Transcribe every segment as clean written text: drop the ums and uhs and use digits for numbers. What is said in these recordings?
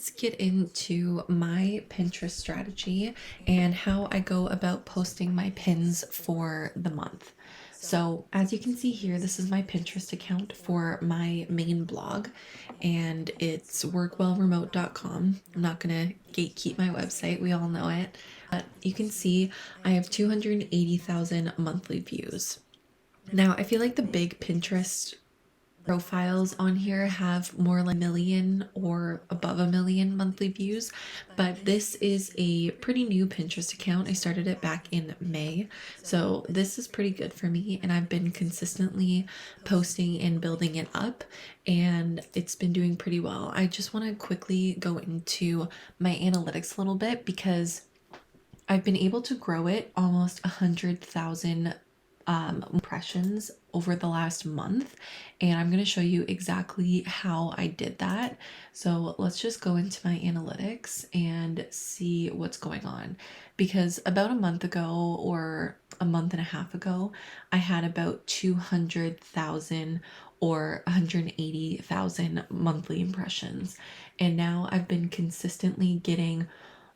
let's get into my Pinterest strategy and how I go about posting my pins for the month. So as you can see here, this is my Pinterest account for my main blog, and it's workwellremote.com. I'm not gonna gatekeep my website, we all know it. But you can see I have 280,000 monthly views. Now, I feel like the big Pinterest profiles on here have more like a million or above a million monthly views, but this is a pretty new Pinterest account. I started it back in May, so this is pretty good for me, and I've been consistently posting and building it up, and it's been doing pretty well. I just want to quickly go into my analytics a little bit because I've been able to grow it almost 100,000 impressions over the last month, and I'm going to show you exactly how I did that. So let's just go into my analytics and see what's going on, because about a month ago or a month and a half ago I had about 200,000 or 180,000 monthly impressions, and now I've been consistently getting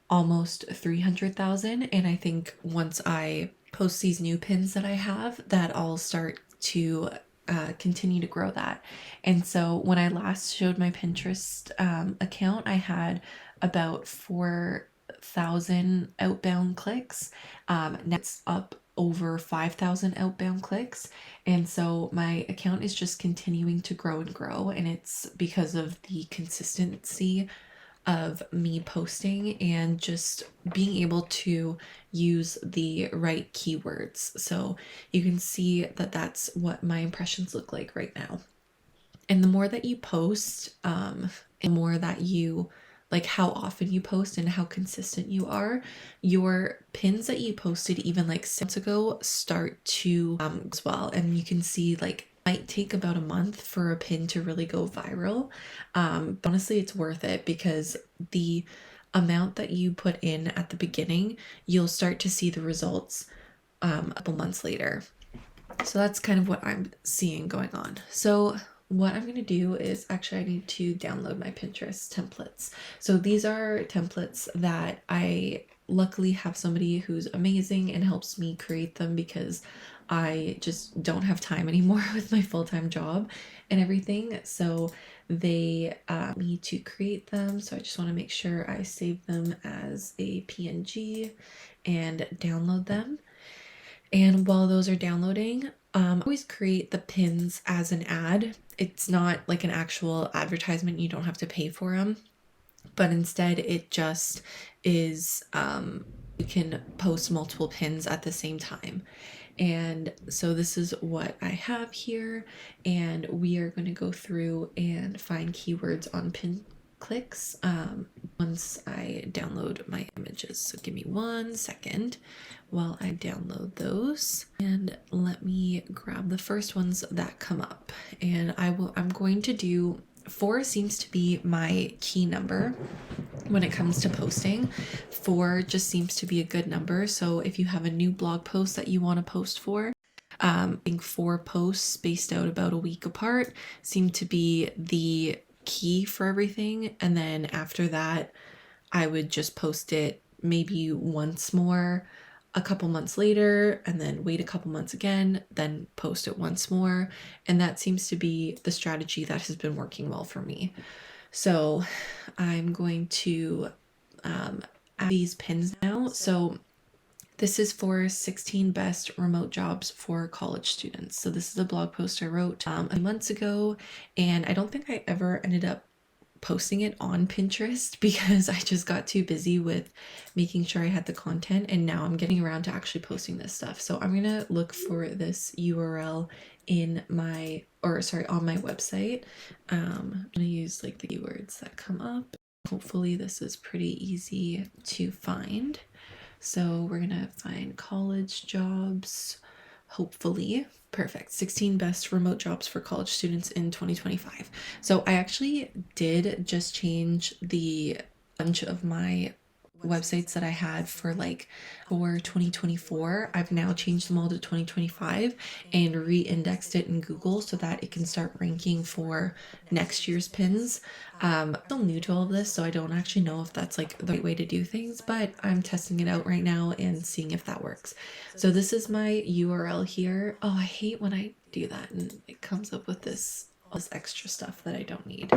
almost 300,000, and I think once I post these new pins that I have, that I'll start to continue to grow that. And so when I last showed my Pinterest account, I had about 4,000 outbound clicks. Now it's up over 5,000 outbound clicks, and so my account is just continuing to grow and grow, and it's because of the consistency of me posting and just being able to use the right keywords. So you can see that that's what my impressions look like right now. And the more that you post, and more that you like how often you post and how consistent you are, your pins that you posted even like 6 months ago start to as well. And you can see like might take about a month for a pin to really go viral. But honestly, it's worth it because the amount that you put in at the beginning, you'll start to see the results a couple months later. So that's kind of what I'm seeing going on. So what I'm going to do is actually I need to download my Pinterest templates. So these are templates that I luckily have somebody who's amazing and helps me create them because I just don't have time anymore with my full-time job and everything. So they need to create them. So I just want to make sure I save them as a PNG and download them. And while those are downloading, I always create the pins as an ad. It's not like an actual advertisement. You don't have to pay for them, but instead it just is, you can post multiple pins at the same time. And so this is what I have here, and we are going to go through and find keywords on Pinclicks once I download my images. So give me 1 second while I download those, and let me grab the first ones that come up. And I'm going to do 4 seems to be my key number when it comes to posting. 4 just seems to be a good number. So if you have a new blog post that you want to post for, I think 4 posts spaced out about a week apart seem to be the key for everything. And then after that, I would just post it maybe once more a couple months later, and then wait a couple months again, then post it once more. And that seems to be the strategy that has been working well for me. So I'm going to add these pins now. So this is for 16 best remote jobs for college students. So this is a blog post I wrote a few months ago, and I don't think I ever ended up posting it on Pinterest because I just got too busy with making sure I had the content, and now I'm getting around to actually posting this stuff. So I'm gonna look for this URL in my, or sorry, on my website. I'm gonna use like the keywords that come up. Hopefully this is pretty easy to find. So we're gonna find college jobs, hopefully. Perfect. 16 best remote jobs for college students in 2025. So I actually did just change the bunch of my websites that I had for like for 2024. I've now changed them all to 2025 and re-indexed it in Google so that it can start ranking for next year's pins. I'm still new to all of this, so I don't actually know if that's like the right way to do things, but I'm testing it out right now and seeing if that works. So this is my URL here. Oh, I hate when I do that and it comes up with this all this extra stuff that I don't need.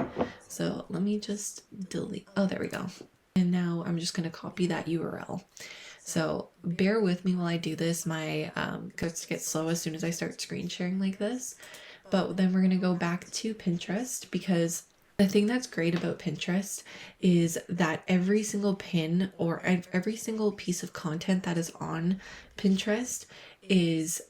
So let me just delete. Oh, there we go. And now I'm just going to copy that URL. So bear with me while I do this. My starts to get slow as soon as I start screen sharing like this. But then we're going to go back to Pinterest, because the thing that's great about Pinterest is that every single pin or every single piece of content that is on Pinterest is,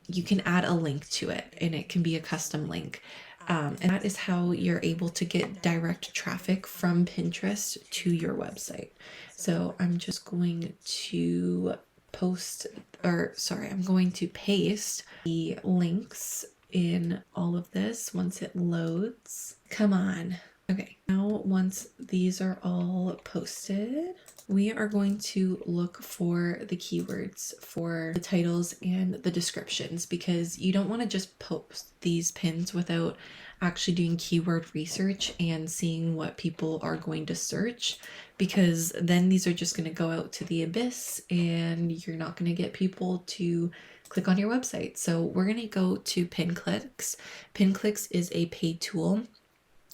you can add a link to it and it can be a custom link. And that is how you're able to get direct traffic from Pinterest to your website. So I'm just going to I'm going to paste the links in all of this once it loads. Come on. Okay, now once these are all posted, we are going to look for the keywords for the titles and the descriptions, because you don't want to just post these pins without actually doing keyword research and seeing what people are going to search, because then these are just going to go out to the abyss and you're not going to get people to click on your website. So we're going to go to Pinclicks. Pinclicks is a paid tool.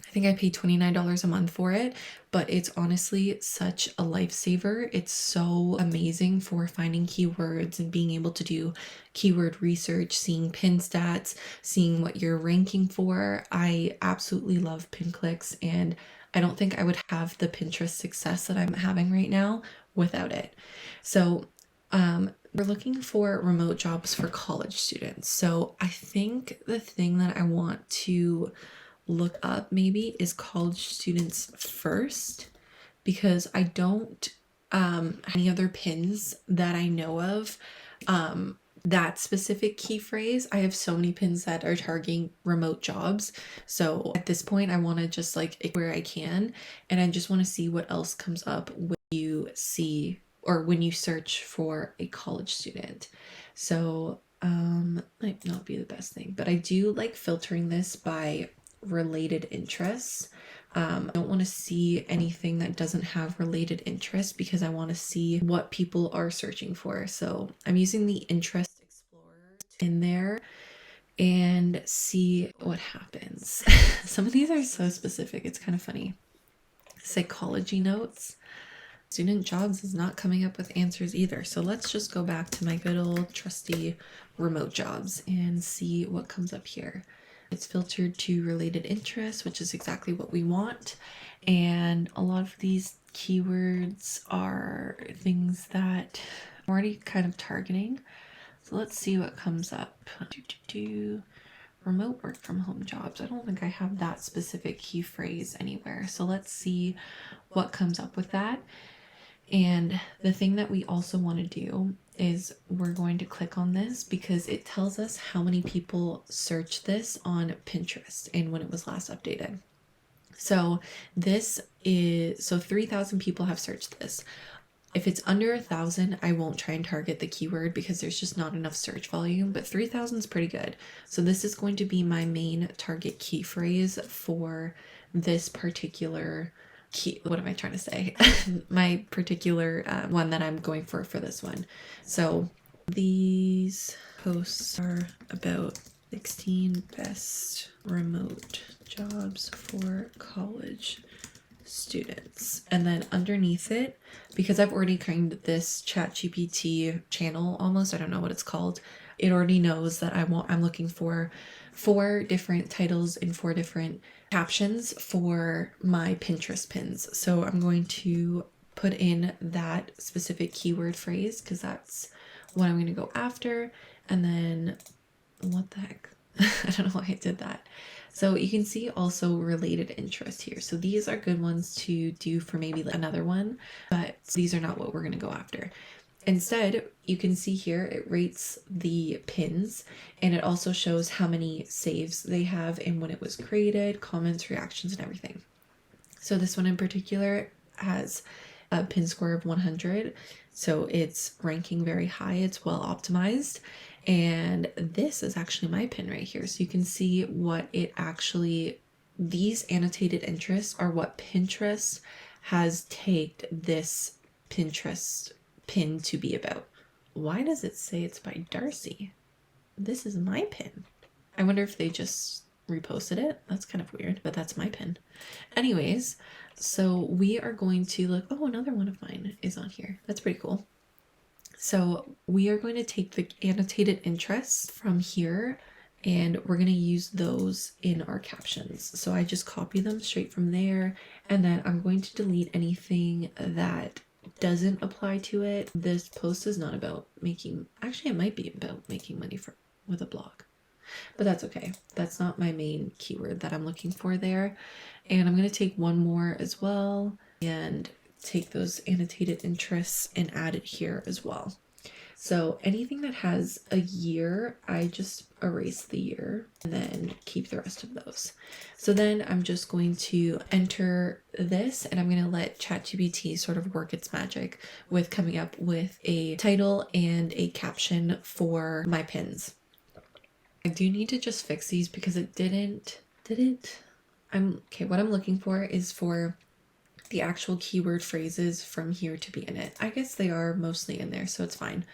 I think I paid $29 a month for it, but it's honestly such a lifesaver. It's so amazing for finding keywords and being able to do keyword research, seeing pin stats, seeing what you're ranking for. I absolutely love Pinclicks, and I don't think I would have the Pinterest success that I'm having right now without it. So, we're looking for remote jobs for college students. So I think the thing that I want to look up maybe is college students first, because I don't have any other pins that I know of that specific key phrase. I have so many pins that are targeting remote jobs, so at this point I want to just like where I can, and I just want to see what else comes up when you see or when you search for a college student. So might not be the best thing, but I do like filtering this by related interests. I don't want to see anything that doesn't have related interests, because I want to see what people are searching for. So I'm using the interest explorer in there and see what happens. Some of these are so specific, it's kind of funny. Psychology notes. Student jobs is not coming up with answers either. So let's just go back to my good old trusty remote jobs and see what comes up here. It's filtered to related interests, which is exactly what we want. And a lot of these keywords are things that I'm already kind of targeting. So let's see what comes up. Remote work from home jobs. I don't think I have that specific key phrase anywhere. So let's see what comes up with that. And the thing that we also want to do is we're going to click on this, because it tells us how many people searched this on Pinterest and when it was last updated. So 3,000 people have searched this. If it's under 1,000, I won't try and target the keyword because there's just not enough search volume, but 3,000 is pretty good. So this is going to be my main target key phrase for this particular what am I trying to say? My particular one that I'm going for this one. So these posts are about 16 best remote jobs for college students. And then underneath it, because I've already kind of this ChatGPT channel almost, I don't know what it's called, it already knows that I'm looking for 4 different titles and 4 different captions for my Pinterest pins. So I'm going to put in that specific keyword phrase because that's what I'm going to go after. And then what the heck? I don't know why I did that. So you can see also related interest here. So these are good ones to do for maybe another one, but these are not what we're going to go after. Instead, you can see here it rates the pins, and it also shows how many saves they have and when it was created, comments, reactions, and everything. So this one in particular has a pin score of 100. So it's ranking very high. It's well optimized. And this is actually my pin right here. So you can see what it actually, these annotated interests are what Pinterest has tagged this Pinterest pin to be about. Why does it say it's by Darcy? This is my pin. I wonder if they just reposted it. That's kind of weird, but that's my pin. Anyways, so we are going to look, oh, another one of mine is on here. That's pretty cool. So we are going to take the annotated interests from here and we're going to use those in our captions. So I just copy them straight from there, and then I'm going to delete anything that doesn't apply to it. This post is not about making, actually it might be about making money with a blog, but that's okay. That's not my main keyword that I'm looking for there. And I'm going to take one more as well and take those annotated interests and add it here as well. So anything that has a year, I just erase the year and then keep the rest of those. So then I'm just going to enter this and I'm going to let ChatGPT sort of work its magic with coming up with a title and a caption for my pins. I do need to just fix these because it didn't. Okay, what I'm looking for is for the actual keyword phrases from here to be in it. I guess they are mostly in there, so it's fine.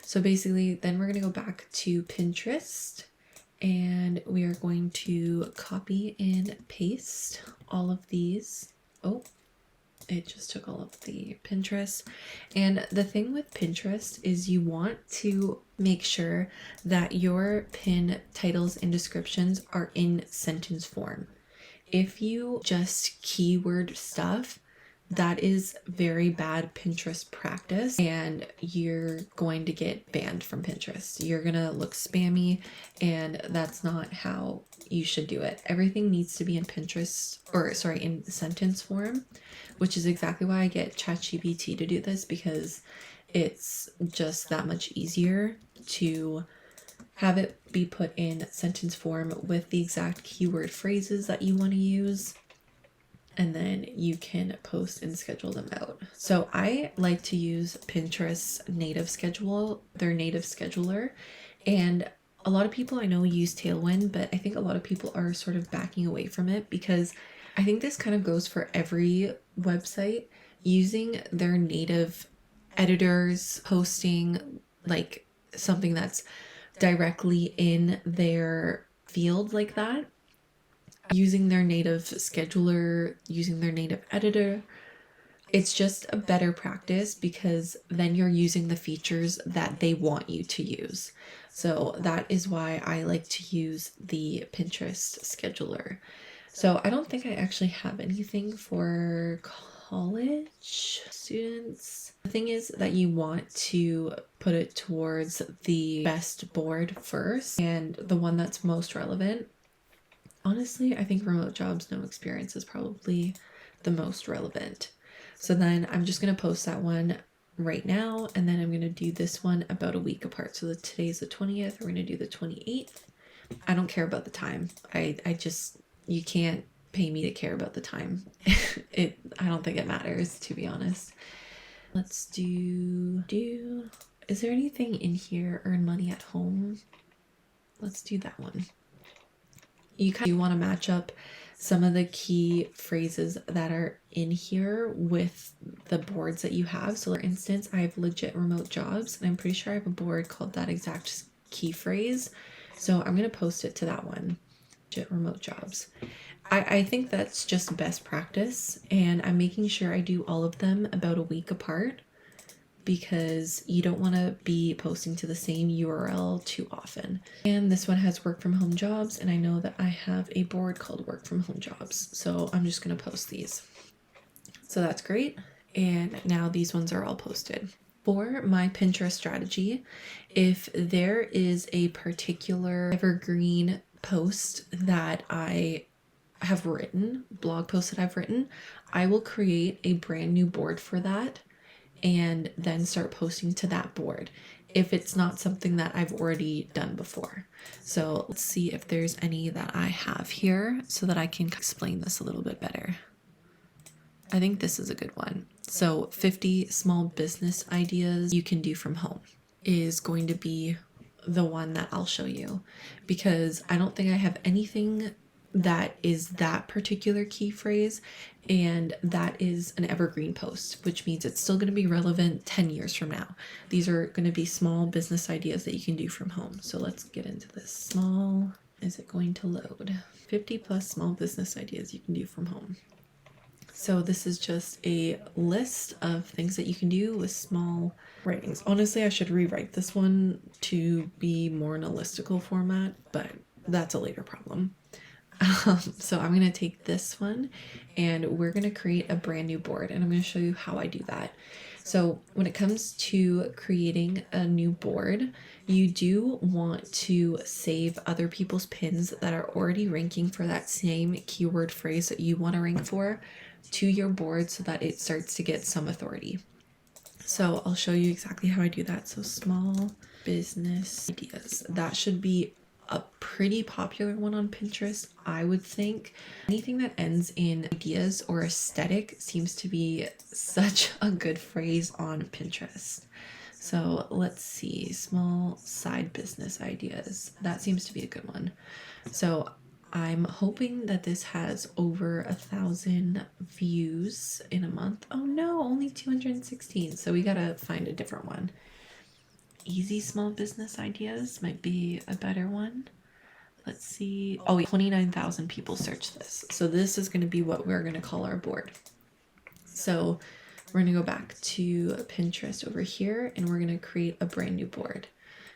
So basically, then we're going to go back to Pinterest and we are going to copy and paste all of these. Oh, it just took all of the Pinterest. And the thing with Pinterest is you want to make sure that your pin titles and descriptions are in sentence form. If you just keyword stuff, that is very bad Pinterest practice and you're going to get banned from Pinterest. You're gonna look spammy and that's not how you should do it. Everything needs to be in Pinterest, or sorry, in sentence form, which is exactly why I get ChatGPT to do this, because it's just that much easier to have it be put in sentence form with the exact keyword phrases that you want to use, and then you can post and schedule them out. So I like to use Pinterest's native schedule, their native scheduler, and a lot of people I know use Tailwind, but I think a lot of people are sort of backing away from it because I think this kind of goes for every website. Using their native editors, posting like something that's directly in their field like that, using their native scheduler, using their native editor, it's just a better practice because then you're using the features that they want you to use. So that is why I like to use the Pinterest scheduler. So I don't think I actually have anything for college students. The thing is that you want to put it towards the best board first and the one that's most relevant. Honestly, I think remote jobs, no experience is probably the most relevant. So then I'm just going to post that one right now, and then I'm going to do this one about a week apart. So today's the 20th, we're going to do the 28th. I don't care about the time. I just, you can't pay me to care about the time. I don't think it matters, to be honest. Let's do, is there anything in here, earn money at home? Let's do that one. You kind of want to match up some of the key phrases that are in here with the boards that you have. So for instance, I have legit remote jobs and I'm pretty sure I have a board called that exact key phrase. So I'm going to post it to that one, legit remote jobs. I think that's just best practice, and I'm making sure I do all of them about a week apart because you don't want to be posting to the same URL too often. And this one has work from home jobs, and I know that I have a board called work from home jobs, so I'm just going to post these. So that's great. And now these ones are all posted. For my Pinterest strategy, if there is a particular evergreen post that I have written, blog post that I've written, I will create a brand new board for that and then start posting to that board if it's not something that I've already done before. So let's see if there's any that I have here so that I can explain this a little bit better. I think this is a good one. So 50 small business ideas you can do from home is going to be the one that I'll show you, because I don't think I have anything that is that particular key phrase, and that is an evergreen post, which means it's still going to be relevant 10 years from now. These are going to be small business ideas that you can do from home. So let's get into this. Small, is it going to load? 50 plus small business ideas you can do from home. So this is just a list of things that you can do with small writings. Honestly, I should rewrite this one to be more in a listicle format, but that's a later problem. So I'm going to take this one and we're going to create a brand new board, and I'm going to show you how I do that. So when it comes to creating a new board, you do want to save other people's pins that are already ranking for that same keyword phrase that you want to rank for to your board so that it starts to get some authority. So I'll show you exactly how I do that. So small business ideas, that should be a pretty popular one on Pinterest, I would think. Anything that ends in ideas or aesthetic seems to be such a good phrase on Pinterest. So let's see, small side business ideas. That seems to be a good one. So I'm hoping that this has over 1,000 views in a month. Oh no, only 216. So we gotta find a different one. Easy small business ideas might be a better one. Let's see. Oh, 29,000 people searched this. So this is going to be what we're going to call our board. So we're going to go back to Pinterest over here and we're going to create a brand new board.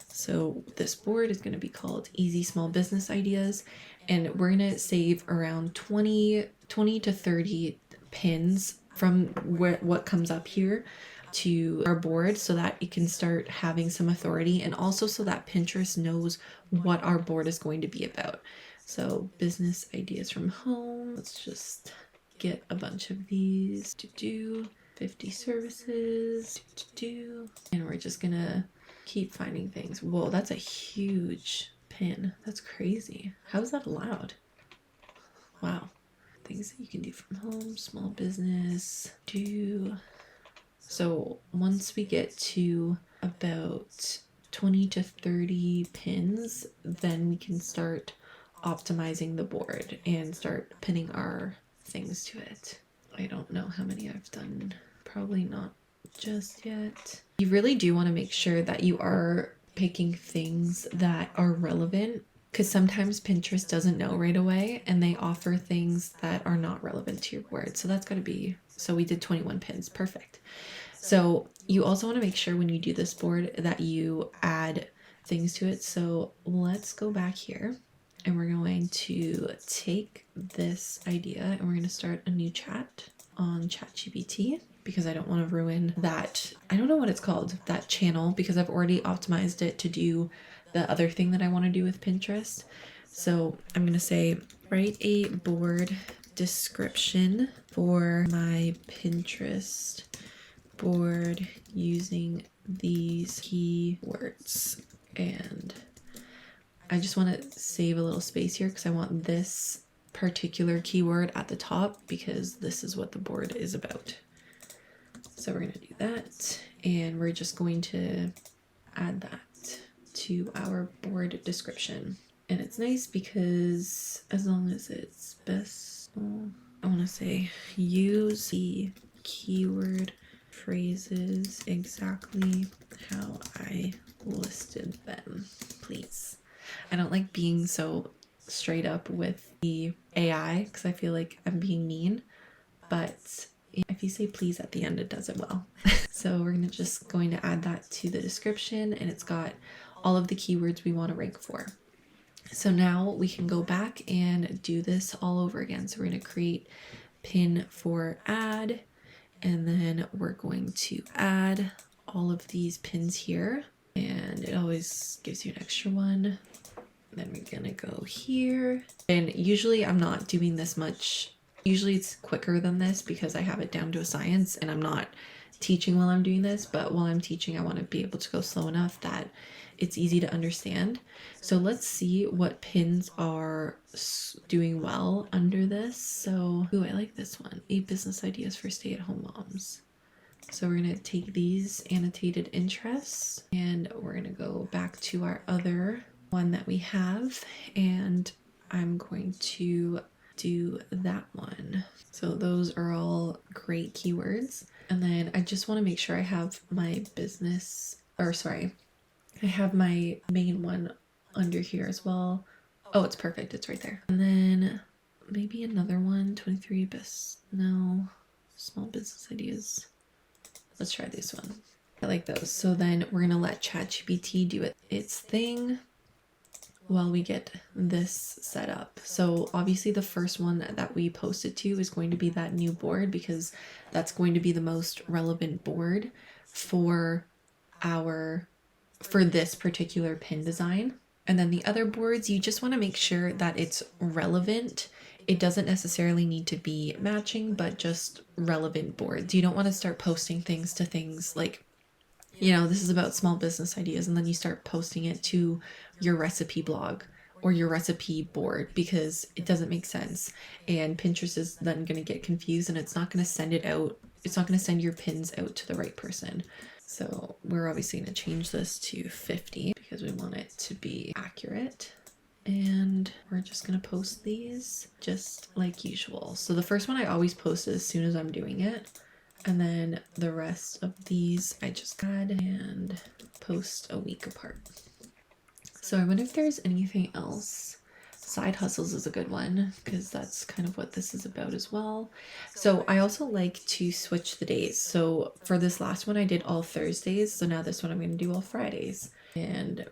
So this board is going to be called Easy Small Business Ideas, and we're going to save around 20 to 30 pins from what comes up here to our board so that it can start having some authority, and also so that Pinterest knows what our board is going to be about. So business ideas from home. Let's just get a bunch of these to do. 50 services to do. And we're just gonna keep finding things. Whoa, that's a huge pin. That's crazy. How is that allowed? Wow. Things that you can do from home, small business, do. So once we get to about 20 to 30 pins, then we can start optimizing the board and start pinning our things to it. I don't know how many I've done. Probably not just yet. You really do want to make sure that you are picking things that are relevant, because sometimes Pinterest doesn't know right away and they offer things that are not relevant to your board. So that's got to be, so we did 21 pins. Perfect. So you also want to make sure when you do this board that you add things to it. So let's go back here and we're going to take this idea and we're going to start a new chat on ChatGPT, because I don't want to ruin that. I don't know what it's called, that channel, because I've already optimized it to do the other thing that I want to do with Pinterest. So I'm going to say, write a board description for my Pinterest board using these keywords. And I just want to save a little space here because I want this particular keyword at the top, because this is what the board is about. So we're going to do that, and we're just going to add that to our board description. And it's nice because as long as it's best, I want to say use the keyword phrases exactly how I listed them, please. I don't like being so straight up with the AI because I feel like I'm being mean, but if you say please at the end, it does it well. So we're just going to add that to the description, and it's got all of the keywords we want to rank for. So now we can go back and do this all over again. So we're going to create pin for add, and then we're going to add all of these pins here, and it always gives you an extra one. Then we're gonna go here, and usually I'm not doing this much. Usually it's quicker than this because I have it down to a science and I'm not teaching while I'm doing this, but while I'm teaching I want to be able to go slow enough that it's easy to understand. So let's see what pins are doing well under this. So, ooh, I like this one. 8 business ideas for stay-at-home moms. So we're going to take these annotated interests and we're going to go back to our other one that we have, and I'm going to do that one. So those are all great keywords. And then I just want to make sure I have my business, or sorry, I have my main one under here as well. Oh, it's perfect. It's right there. And then maybe another one, 23 best. No, small business ideas. Let's try this one. I like those. So then we're going to let ChatGPT do its thing while we get this set up. So obviously the first one that we posted to is going to be that new board, because that's going to be the most relevant board for this particular pin design. And then the other boards, you just want to make sure that it's relevant. It doesn't necessarily need to be matching, but just relevant boards. You don't want to start posting things to things like, you know, this is about small business ideas, and then you start posting it to your recipe blog or your recipe board, because it doesn't make sense. And Pinterest is then going to get confused and it's not going to send it out. It's not going to send your pins out to the right person. So we're obviously going to change this to 50 because we want it to be accurate. And we're just going to post these just like usual. So the first one I always post as soon as I'm doing it. And then the rest of these I just add and post a week apart. So I wonder if there's anything else. Side hustles is a good one because that's kind of what this is about as well. So I also like to switch the days. So for this last one, I did all Thursdays. So now this one, I'm going to do all Fridays. And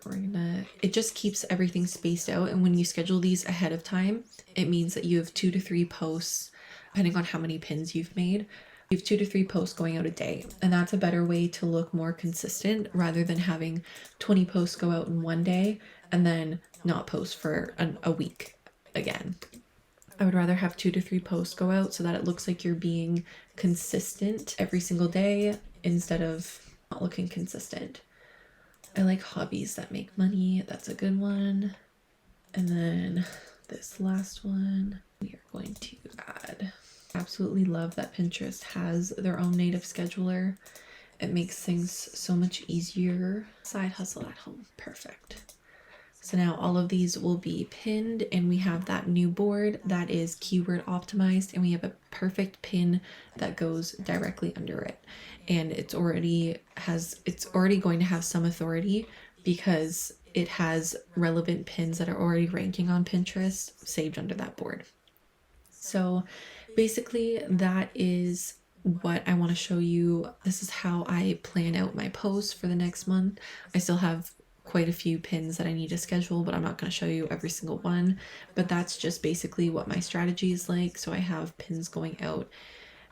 it just keeps everything spaced out. And when you schedule these ahead of time, it means that you have 2 to 3 posts, depending on how many pins you've made. You have 2 to 3 posts going out a day. And that's a better way to look more consistent rather than having 20 posts go out in one day and then not post for a week again. I would rather have 2 to 3 posts go out so that it looks like you're being consistent every single day instead of not looking consistent. I like hobbies that make money. That's a good one. And then this last one, we are going to add. Absolutely love that Pinterest has their own native scheduler. It makes things so much easier. Side hustle at home. Perfect. So now all of these will be pinned, and we have that new board that is keyword optimized, and we have a perfect pin that goes directly under it. And it's already going to have some authority because it has relevant pins that are already ranking on Pinterest saved under that board. So basically that is what I want to show you. This is how I plan out my posts for the next month. I still have quite a few pins that I need to schedule, but I'm not going to show you every single one. But that's just basically what my strategy is like. So I have pins going out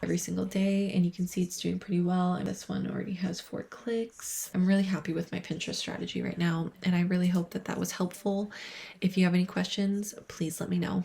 every single day, and you can see it's doing pretty well. And this one already has 4 clicks. I'm really happy with my Pinterest strategy right now, and I really hope that that was helpful. If you have any questions, please let me know.